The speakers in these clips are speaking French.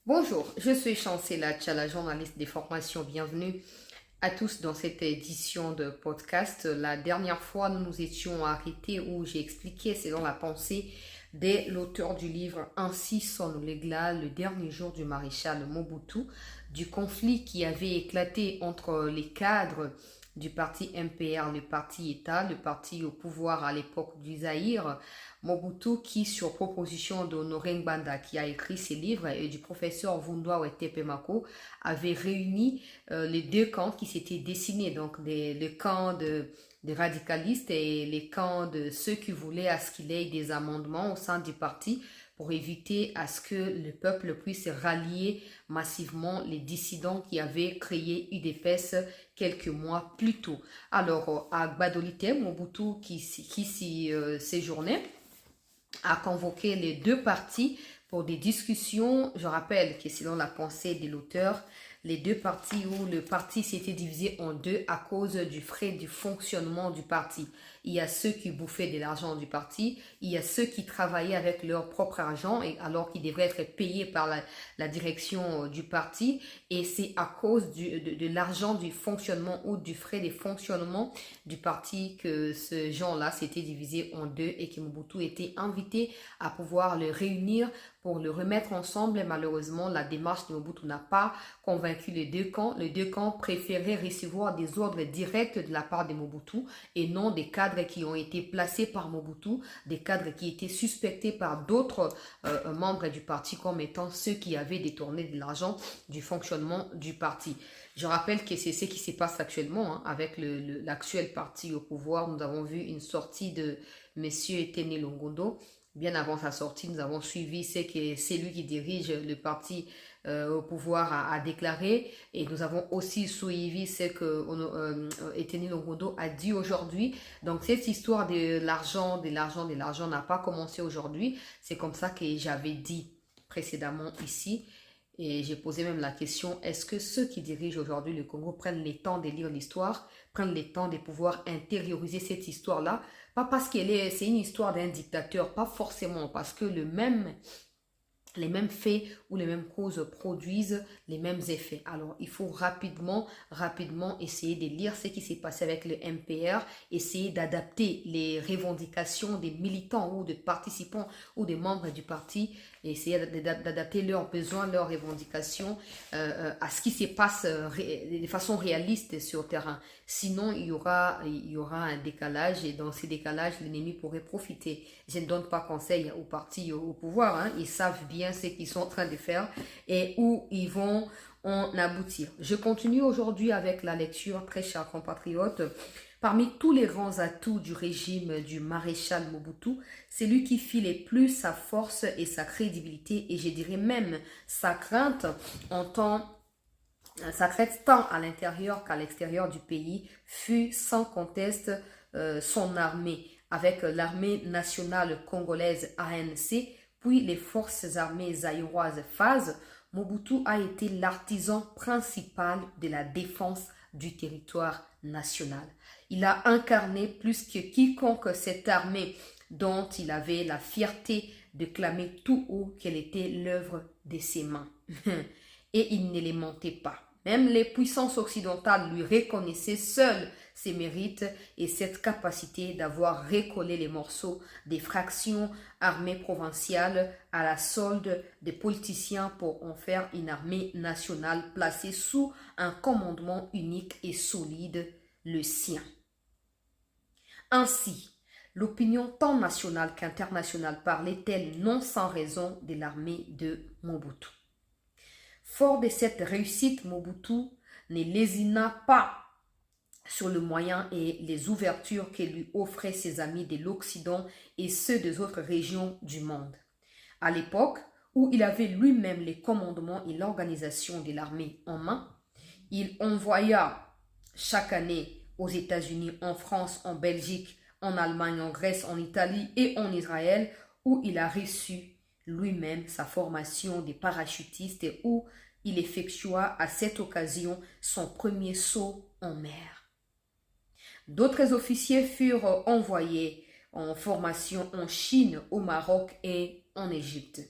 Bonjour, je suis Chancela Tchala, journaliste des formations. Bienvenue à tous dans cette édition de podcast. La dernière fois, nous nous étions arrêtés où j'ai expliqué, selon la pensée de l'auteur du livre Ainsi sonne l'éclat, le dernier jour du maréchal Mobutu, du conflit qui avait éclaté entre les cadres du parti MPR, le parti État, le parti au pouvoir à l'époque du Zaïre, Mobutu qui, sur proposition d'Honoré Ngbanda qui a écrit ses livres et du professeur Vundwa Wetepemako, avait réuni les deux camps qui s'étaient dessinés, donc le camp des radicalistes et les camps de ceux qui voulaient à ce qu'il y ait des amendements au sein du parti pour éviter à ce que le peuple puisse rallier massivement les dissidents qui avaient créé UDPS quelques mois plus tôt. Alors, à Gbadolite, Mobutu qui s'y séjournait, a convoqué les deux parties pour des discussions. Je rappelle que selon la pensée de l'auteur, les deux parties où le parti s'était divisé en deux à cause du frais du fonctionnement du parti. Il y a ceux qui bouffaient de l'argent du parti, il y a ceux qui travaillaient avec leur propre argent et alors qu'ils devraient être payés par la direction du parti, et c'est à cause de l'argent du fonctionnement ou du frais de fonctionnement du parti que ce gens-là s'était divisé en deux et que Mobutu était invité à pouvoir le réunir pour le remettre ensemble. Et malheureusement, la démarche de Mobutu n'a pas convaincu les deux camps. Les deux camps préféraient recevoir des ordres directs de la part de Mobutu et non des cadres qui ont été placés par Mobutu, des cadres qui étaient suspectés par d'autres membres du parti comme étant ceux qui avaient détourné de l'argent du fonctionnement du parti. Je rappelle que c'est ce qui se passe actuellement avec l'actuel parti au pouvoir. Nous avons vu une sortie de M. Etene Longondo. Bien avant sa sortie, nous avons suivi ce que c'est lui qui dirige le parti au pouvoir a déclaré, et nous avons aussi suivi ce que Etene Longondo a dit aujourd'hui. Donc cette histoire de l'argent n'a pas commencé aujourd'hui. C'est comme ça que j'avais dit précédemment ici. Et j'ai posé même la question, est-ce que ceux qui dirigent aujourd'hui le Congo prennent le temps de lire l'histoire, prennent le temps de pouvoir intérioriser cette histoire-là? Pas parce c'est une histoire d'un dictateur, pas forcément, parce que les mêmes faits ou les mêmes causes produisent les mêmes effets. Alors, il faut rapidement essayer de lire ce qui s'est passé avec le MPR, essayer d'adapter les revendications des militants ou des participants ou des membres du parti, et essayer d'adapter leurs besoins, leurs revendications à ce qui se passe de façon réaliste sur le terrain. Sinon, il y aura un décalage, et dans ces décalages, l'ennemi pourrait profiter. Je ne donne pas conseil aux partis au pouvoir, ils savent bien ce qu'ils sont en train de faire et où ils vont en aboutir. Je continue aujourd'hui avec la lecture, très chers compatriotes. Parmi tous les grands atouts du régime du maréchal Mobutu, c'est lui qui fit le plus sa force et sa crédibilité, et je dirais même sa crainte tant à l'intérieur qu'à l'extérieur du pays, fut sans conteste son armée, avec l'armée nationale congolaise ANC, puis les forces armées zaïroises FAZ. Mobutu a été l'artisan principal de la défense du territoire national. Il a incarné plus que quiconque cette armée dont il avait la fierté de clamer tout haut qu'elle était l'œuvre de ses mains. Et il ne les mentait pas. Même les puissances occidentales lui reconnaissaient seuls ses mérites et cette capacité d'avoir recollé les morceaux des fractions armées provinciales à la solde des politiciens pour en faire une armée nationale placée sous un commandement unique et solide, le sien. Ainsi, l'opinion tant nationale qu'internationale parlait-elle non sans raison de l'armée de Mobutu. Fort de cette réussite, Mobutu ne lésina pas sur le moyen et les ouvertures que lui offraient ses amis de l'Occident et ceux des autres régions du monde. À l'époque où il avait lui-même les commandements et l'organisation de l'armée en main, il envoya chaque année aux États-Unis, en France, en Belgique, en Allemagne, en Grèce, en Italie et en Israël, où il a reçu lui-même sa formation de parachutiste et où il effectua à cette occasion son premier saut en mer. D'autres officiers furent envoyés en formation en Chine, au Maroc et en Égypte.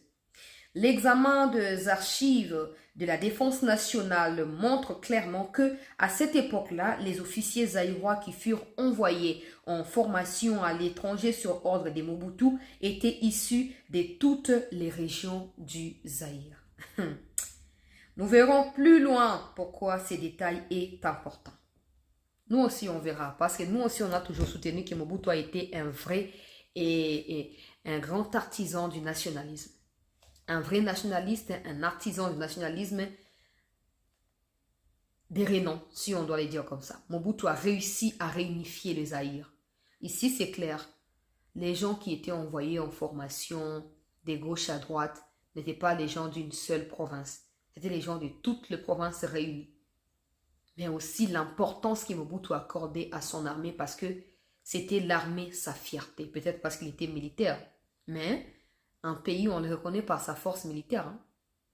L'examen des archives de la Défense nationale montre clairement que, à cette époque-là, les officiers zaïrois qui furent envoyés en formation à l'étranger sur ordre des Mobutu étaient issus de toutes les régions du Zaïre. Nous verrons plus loin pourquoi ce détail est important. Nous aussi, on verra, parce que nous aussi, on a toujours soutenu que Mobutu a été un vrai et un grand artisan du nationalisme. Un vrai nationaliste, un artisan du nationalisme des renom, si on doit les dire comme ça. Mobutu a réussi à réunifier les Zaïre. Ici, c'est clair. Les gens qui étaient envoyés en formation de gauche à droite n'étaient pas les gens d'une seule province. C'était les gens de toutes les provinces réunies. Mais aussi l'importance que Mobutu accordait à son armée parce que c'était l'armée sa fierté. Peut-être parce qu'il était militaire. Mais un pays, on le reconnaît par sa force militaire. Hein.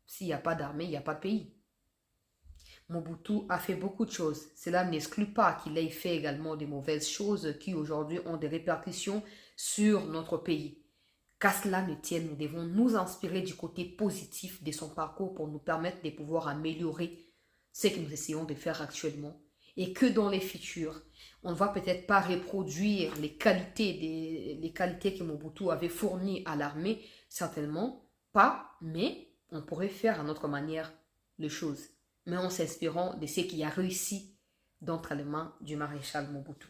S'il n'y a pas d'armée, il n'y a pas de pays. Mobutu a fait beaucoup de choses. Cela n'exclut pas qu'il ait fait également des mauvaises choses qui aujourd'hui ont des répercussions sur notre pays. Qu'à cela ne tienne, nous devons nous inspirer du côté positif de son parcours pour nous permettre de pouvoir améliorer ce que nous essayons de faire actuellement. Et que dans les futurs, on ne va peut-être pas reproduire les qualités que Mobutu avait fournies à l'armée, certainement pas, mais on pourrait faire à notre manière les choses, mais en s'inspirant de ce qui a réussi d'entre les mains du maréchal Mobutu.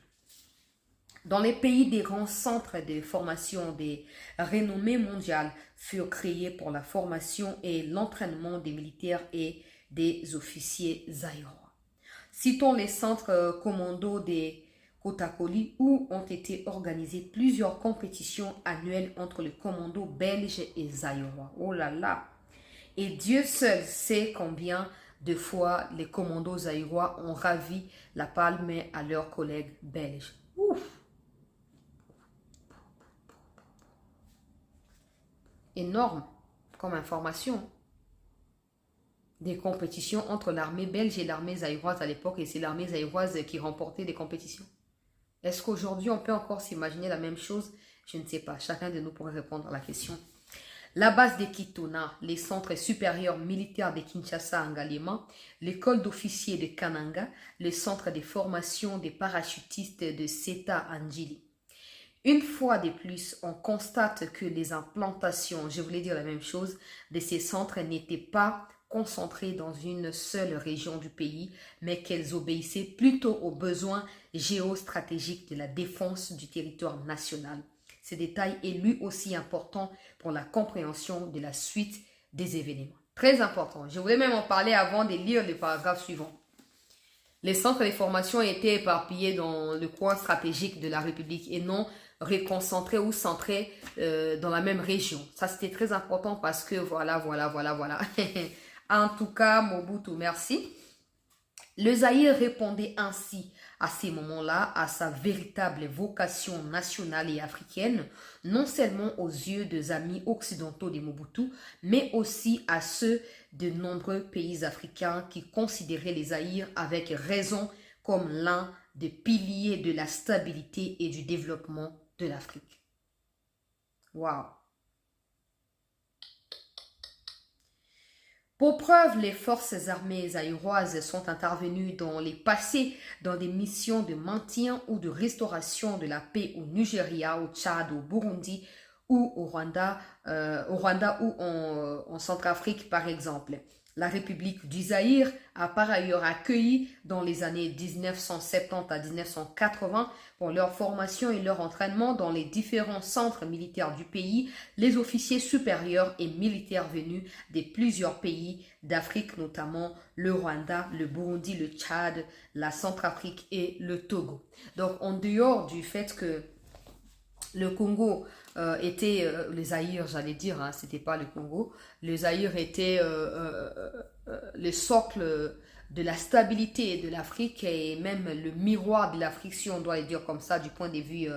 Dans les pays, des grands centres de formation des renommées mondiales furent créés pour la formation et l'entraînement des militaires et des officiers zaïrois. Citons les centres commando des Kotakoli où ont été organisées plusieurs compétitions annuelles entre les commandos belges et zaïrois. Oh là là! Et Dieu seul sait combien de fois les commandos zaïrois ont ravi la palme à leurs collègues belges. Ouf! Énorme comme information. Des compétitions entre l'armée belge et l'armée zaïroise à l'époque, et c'est l'armée zaïroise qui remportait des compétitions. Est-ce qu'aujourd'hui on peut encore s'imaginer la même chose? Je ne sais pas, chacun de nous pourrait répondre à la question. La base de Kitona, les centres supérieurs militaires de Kinshasa à Ngalema, l'école d'officiers de Kananga, le centre de formation des parachutistes de Seta Anjili. Une fois de plus, on constate que les implantations, je voulais dire la même chose, de ces centres n'étaient pas concentrées dans une seule région du pays, mais qu'elles obéissaient plutôt aux besoins géostratégiques de la défense du territoire national. Ce détail est lui aussi important pour la compréhension de la suite des événements. Très important. Je voulais même en parler avant de lire le paragraphe suivant. Les centres de formation étaient éparpillés dans le coin stratégique de la République et non reconcentrés ou centrés dans la même région. Ça, c'était très important parce que voilà. En tout cas, Mobutu, merci. Le Zaïre répondait ainsi à ces moments-là à sa véritable vocation nationale et africaine, non seulement aux yeux des amis occidentaux de Mobutu, mais aussi à ceux de nombreux pays africains qui considéraient les Zaïre avec raison comme l'un des piliers de la stabilité et du développement de l'Afrique. Waouh! Pour preuve, les forces armées zaïroises sont intervenues dans les passés dans des missions de maintien ou de restauration de la paix au Nigeria, au Tchad, au Burundi ou au Rwanda ou en Centrafrique par exemple. La République du Zaïre a par ailleurs accueilli dans les années 1970 à 1980 pour leur formation et leur entraînement dans les différents centres militaires du pays, les officiers supérieurs et militaires venus de plusieurs pays d'Afrique, notamment le Rwanda, le Burundi, le Tchad, la Centrafrique et le Togo. Donc en dehors du fait que le Congo était, le Zaïre j'allais dire, hein, c'était pas le Congo, le Zaïre était le socle de la stabilité de l'Afrique et même le miroir de l'Afrique, si on doit le dire comme ça, du point de vue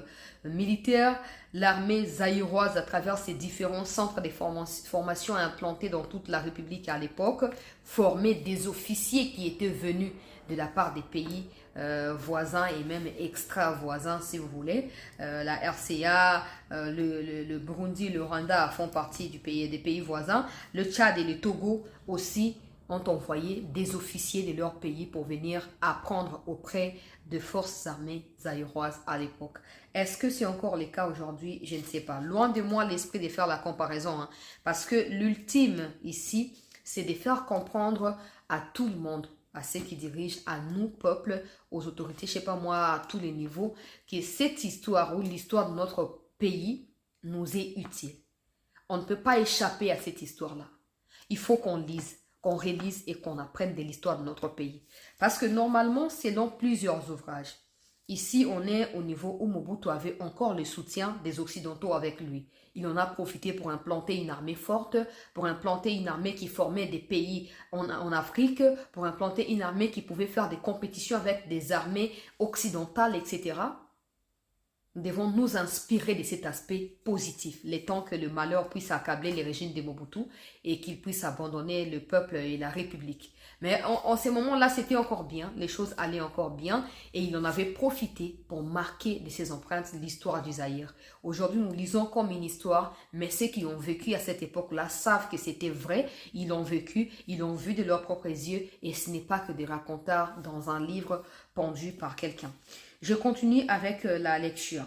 militaire. L'armée zaïroise, à travers ses différents centres de formation implantés dans toute la République à l'époque, formait des officiers qui étaient venus de la part des pays voisins et même extra-voisins si vous voulez. La RCA, le Burundi, le Rwanda font partie des pays voisins. Le Tchad et le Togo aussi ont envoyé des officiers de leur pays pour venir apprendre auprès de forces armées zaïroises à l'époque. Est-ce que c'est encore le cas aujourd'hui? Je ne sais pas. Loin de moi l'esprit de faire la comparaison, hein, parce que l'ultime ici, c'est de faire comprendre à tout le monde, à ceux qui dirigent, à nous, peuple, aux autorités, je ne sais pas moi, à tous les niveaux, que cette histoire ou l'histoire de notre pays nous est utile. On ne peut pas échapper à cette histoire-là. Il faut qu'on lise, qu'on relise et qu'on apprenne de l'histoire de notre pays. Parce que normalement, c'est dans plusieurs ouvrages. Ici, on est au niveau où Mobutu avait encore le soutien des Occidentaux avec lui. Il en a profité pour implanter une armée forte, pour implanter une armée qui formait des pays en Afrique, pour implanter une armée qui pouvait faire des compétitions avec des armées occidentales, etc. Nous devons nous inspirer de cet aspect positif, le temps que le malheur puisse accabler les régimes de Mobutu et qu'il puisse abandonner le peuple et la République. Mais en ces moments-là, c'était encore bien, les choses allaient encore bien et il en avait profité pour marquer de ses empreintes l'histoire du Zaïre. Aujourd'hui, nous lisons comme une histoire, mais ceux qui ont vécu à cette époque-là savent que c'était vrai, ils l'ont vécu, ils l'ont vu de leurs propres yeux et ce n'est pas que des racontars dans un livre pendu par quelqu'un. Je continue avec la lecture.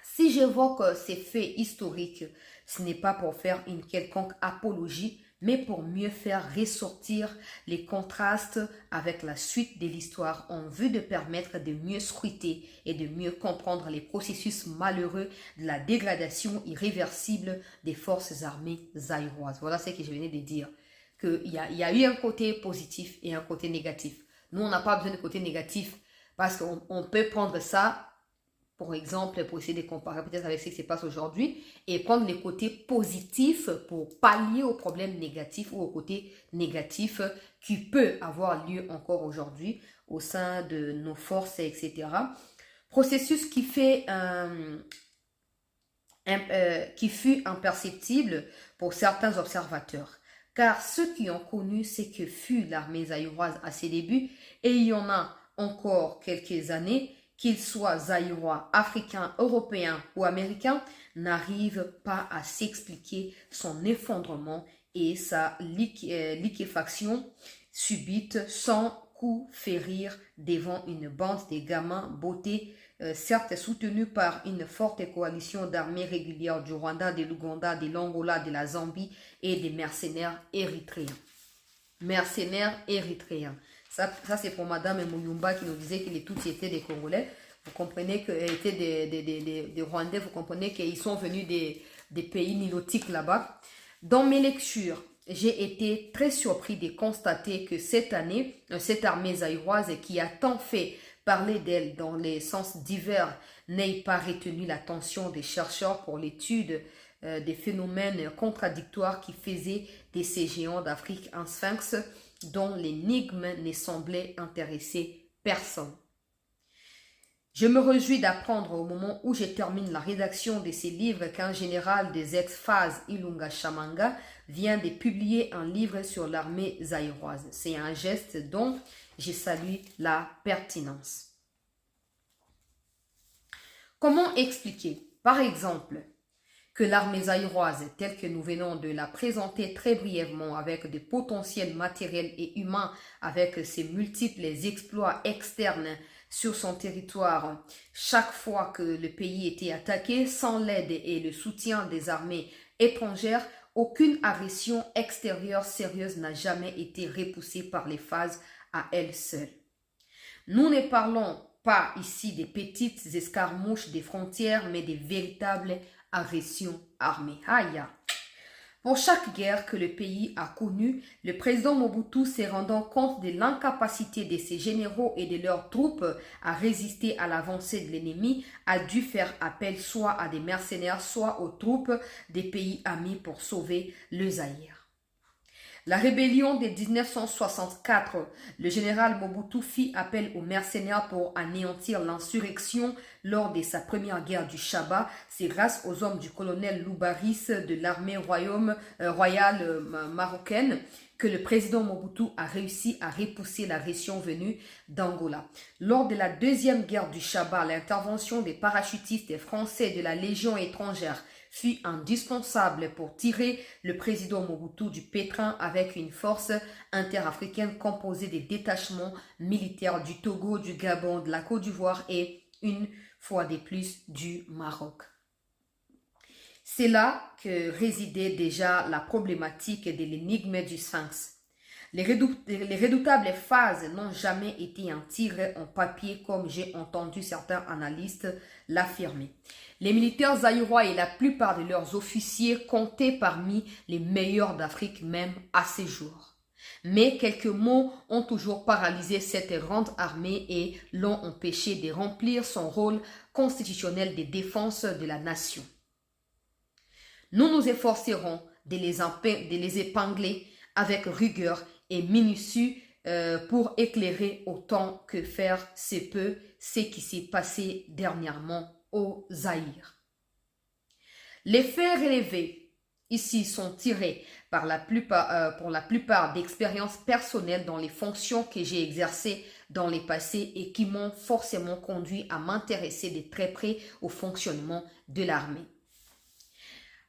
Si j'évoque ces faits historiques, ce n'est pas pour faire une quelconque apologie, mais pour mieux faire ressortir les contrastes avec la suite de l'histoire en vue de permettre de mieux scruter et de mieux comprendre les processus malheureux de la dégradation irréversible des forces armées zaïroises. Voilà ce que je venais de dire, qu'il y a eu un côté positif et un côté négatif. Nous, on n'a pas besoin de côté négatif parce qu'on peut prendre ça, pour exemple, pour essayer de comparer peut-être avec ce qui se passe aujourd'hui et prendre les côtés positifs pour pallier aux problèmes négatifs ou aux côtés négatifs qui peut avoir lieu encore aujourd'hui au sein de nos forces, etc. Processus qui fut imperceptible pour certains observateurs. Car ceux qui ont connu ce que fut l'armée zaïroise à ses débuts, et il y en a encore quelques années, qu'ils soient zaïrois, africains, européens ou américains, n'arrivent pas à s'expliquer son effondrement et sa liquéfaction subite sans coup férir devant une bande de gamins beautés, certes soutenus par une forte coalition d'armées régulières du Rwanda, de l'Ouganda, de l'Angola, de la Zambie et des mercenaires érythréens. Mercenaires érythréens. Ça c'est pour Madame Mouyumba qui nous disait que les Tutsis étaient des Congolais. Vous comprenez qu'ils étaient des Rwandais, vous comprenez qu'ils sont venus des pays nilotiques là-bas. Dans mes lectures, j'ai été très surpris de constater que cette année, cette armée zaïroise qui a tant fait parler d'elle dans les sens divers n'ait pas retenu l'attention des chercheurs pour l'étude des phénomènes contradictoires qui faisaient de ces géants d'Afrique un sphinx dont l'énigme ne semblait intéresser personne. Je me réjouis d'apprendre au moment où je termine la rédaction de ces livres qu'un général des ex-phases, Ilunga Shamanga, vient de publier un livre sur l'armée zaïroise. C'est un geste dont je salue la pertinence. Comment expliquer, par exemple, que l'armée zaïroise, telle que nous venons de la présenter très brièvement avec des potentiels matériels et humains, avec ses multiples exploits externes sur son territoire, chaque fois que le pays était attaqué, sans l'aide et le soutien des armées étrangères, aucune agression extérieure sérieuse n'a jamais été repoussée par les phases à elles seules. Nous ne parlons pas ici des petites escarmouches des frontières, mais des véritables agressions armées. Aïe! Pour chaque guerre que le pays a connue, le président Mobutu, se rendant compte de l'incapacité de ses généraux et de leurs troupes à résister à l'avancée de l'ennemi, a dû faire appel soit à des mercenaires, soit aux troupes des pays amis pour sauver le Zaïre. La rébellion de 1964, le général Mobutu fit appel aux mercenaires pour anéantir l'insurrection lors de sa première guerre du Chaba. C'est grâce aux hommes du colonel Loubaris de l'armée royale marocaine que le président Mobutu a réussi à repousser l'agression venue d'Angola. Lors de la deuxième guerre du Chaba, l'intervention des parachutistes français de la Légion étrangère fut indispensable pour tirer le président Mobutu du pétrin avec une force interafricaine composée des détachements militaires du Togo, du Gabon, de la Côte d'Ivoire et, une fois de plus, du Maroc. C'est là que résidait déjà la problématique de l'énigme du Sphinx. Les redoutables phases n'ont jamais été tirées en papier comme j'ai entendu certains analystes l'affirmer. Les militaires zaïrois et la plupart de leurs officiers comptaient parmi les meilleurs d'Afrique même à ces jours. Mais quelques mots ont toujours paralysé cette grande armée et l'ont empêché de remplir son rôle constitutionnel de défense de la nation. Nous nous efforcerons de les épingler avec rigueur et minutie pour éclairer autant que faire se peut ce qui s'est passé dernièrement au Zaïre. Les faits relevés ici sont tirés pour la plupart d'expériences personnelles dans les fonctions que j'ai exercées dans le passé et qui m'ont forcément conduit à m'intéresser de très près au fonctionnement de l'armée.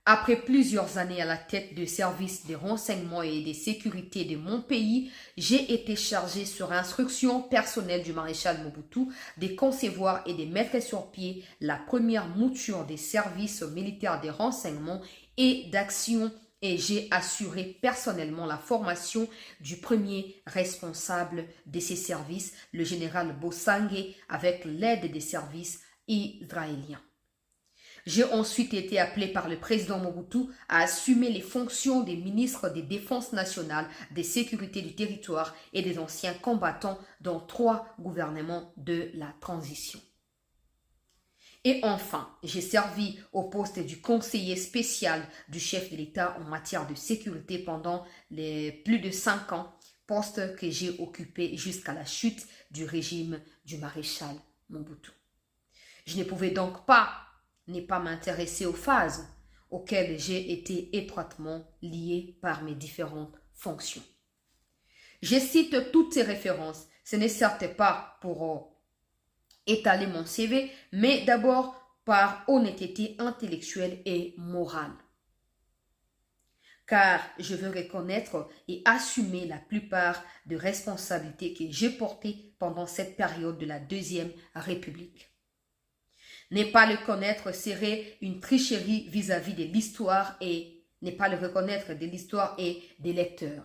Après plusieurs années à la tête de services de renseignement et de sécurité de mon pays, j'ai été chargé sur instruction personnelle du maréchal Mobutu de concevoir et de mettre sur pied la première mouture des services militaires de renseignement et d'action et j'ai assuré personnellement la formation du premier responsable de ces services, le général Bossangue, avec l'aide des services israéliens. J'ai ensuite été appelé par le président Mobutu à assumer les fonctions des ministres des Défenses nationales, des sécurités du territoire et des anciens combattants dans 3 gouvernements de la transition. Et enfin, j'ai servi au poste du conseiller spécial du chef de l'État en matière de sécurité pendant les plus de 5 ans, poste que j'ai occupé jusqu'à la chute du régime du maréchal Mobutu. Je ne pouvais donc pas m'intéresser aux phases auxquelles j'ai été étroitement lié par mes différentes fonctions. Je cite toutes ces références. Ce n'est certes pas pour étaler mon CV, mais d'abord par honnêteté intellectuelle et morale. Car je veux reconnaître et assumer la plupart des responsabilités que j'ai portées pendant cette période de la Deuxième République. Ne pas le connaître serait une tricherie vis-à-vis de l'histoire et ne pas le reconnaître de l'histoire et des lecteurs.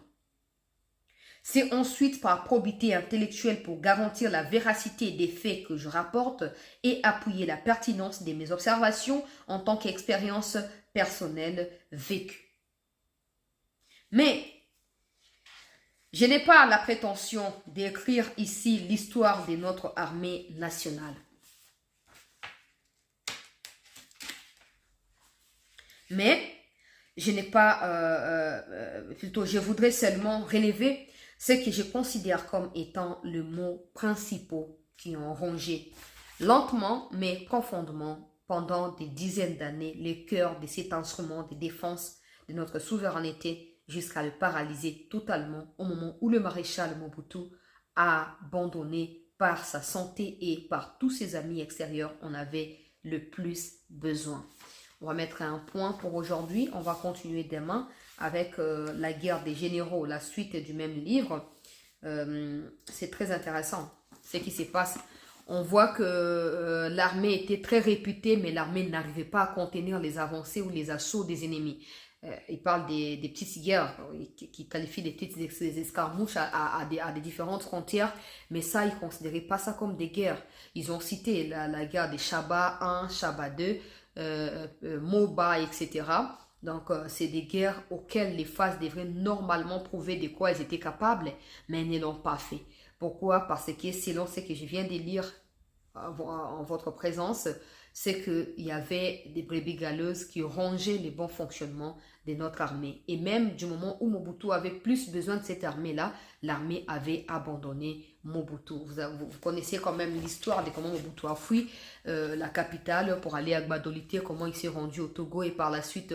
C'est ensuite par probité intellectuelle pour garantir la véracité des faits que je rapporte et appuyer la pertinence de mes observations en tant qu'expérience personnelle vécue. Mais je n'ai pas la prétention d'écrire ici l'histoire de notre armée nationale. Mais je voudrais seulement relever ce que je considère comme étant le mot principaux qui ont rongé lentement mais profondément pendant des dizaines d'années le cœur de cet instrument de défense de notre souveraineté jusqu'à le paralyser totalement au moment où le maréchal Mobutu a abandonné par sa santé et par tous ses amis extérieurs en avait le plus besoin. On va mettre un point pour aujourd'hui. On va continuer demain avec la guerre des généraux, la suite du même livre. C'est très intéressant ce qui se passe. On voit que l'armée était très réputée, mais l'armée n'arrivait pas à contenir les avancées ou les assauts des ennemis. Il parle des petites guerres qui qualifient des petites escarmouches à des différentes frontières, mais ça, ils ne considéraient pas ça comme des guerres. Ils ont cité la guerre des Chaba 1, Chaba 2, Moba, etc. Donc, c'est des guerres auxquelles les phases devraient normalement prouver de quoi elles étaient capables, mais elles ne l'ont pas fait. Pourquoi? Parce que selon ce que je viens de lire en votre présence, c'est qu'il y avait des brebis galeuses qui rongeaient les bons fonctionnements de notre armée. Et même du moment où Mobutu avait plus besoin de cette armée-là, l'armée avait abandonné Mobutu. Vous connaissez quand même l'histoire de comment Mobutu a fui la capitale pour aller à Gbadolité, comment il s'est rendu au Togo et par la suite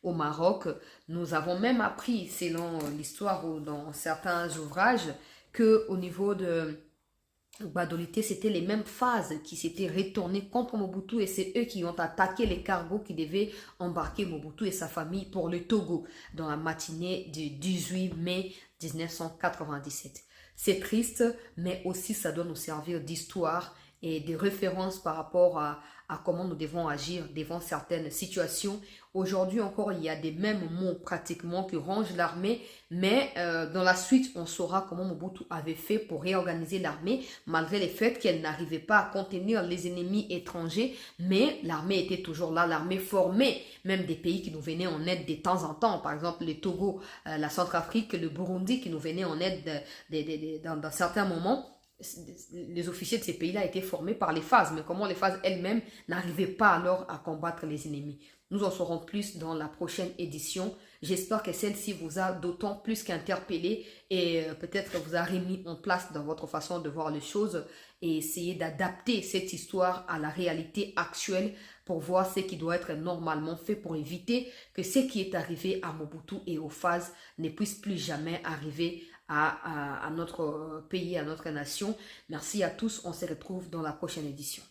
au Maroc. Nous avons même appris, selon l'histoire ou dans certains ouvrages, qu'au niveau de Gbadolité, c'était les mêmes phases qui s'étaient retournées contre Mobutu et c'est eux qui ont attaqué les cargos qui devaient embarquer Mobutu et sa famille pour le Togo dans la matinée du 18 mai 1997. C'est triste, mais aussi ça doit nous servir d'histoire et de référence par rapport à comment nous devons agir devant certaines situations. Aujourd'hui encore, il y a des mêmes mots pratiquement qui rongent l'armée, mais dans la suite, on saura comment Mobutu avait fait pour réorganiser l'armée, malgré le fait qu'elle n'arrivait pas à contenir les ennemis étrangers, mais l'armée était toujours là, l'armée formée, même des pays qui nous venaient en aide de temps en temps, par exemple le Togo, la Centrafrique, le Burundi qui nous venaient en aide dans certains moments. Les officiers de ces pays-là étaient formés par les phases, mais comment les phases elles-mêmes n'arrivaient pas alors à combattre les ennemis. Nous en saurons plus dans la prochaine édition. J'espère que celle-ci vous a d'autant plus qu'interpellé et peut-être vous a remis en place dans votre façon de voir les choses et essayer d'adapter cette histoire à la réalité actuelle pour voir ce qui doit être normalement fait pour éviter que ce qui est arrivé à Mobutu et aux phases ne puisse plus jamais arriver à notre pays, à notre nation. Merci à tous. On se retrouve dans la prochaine édition.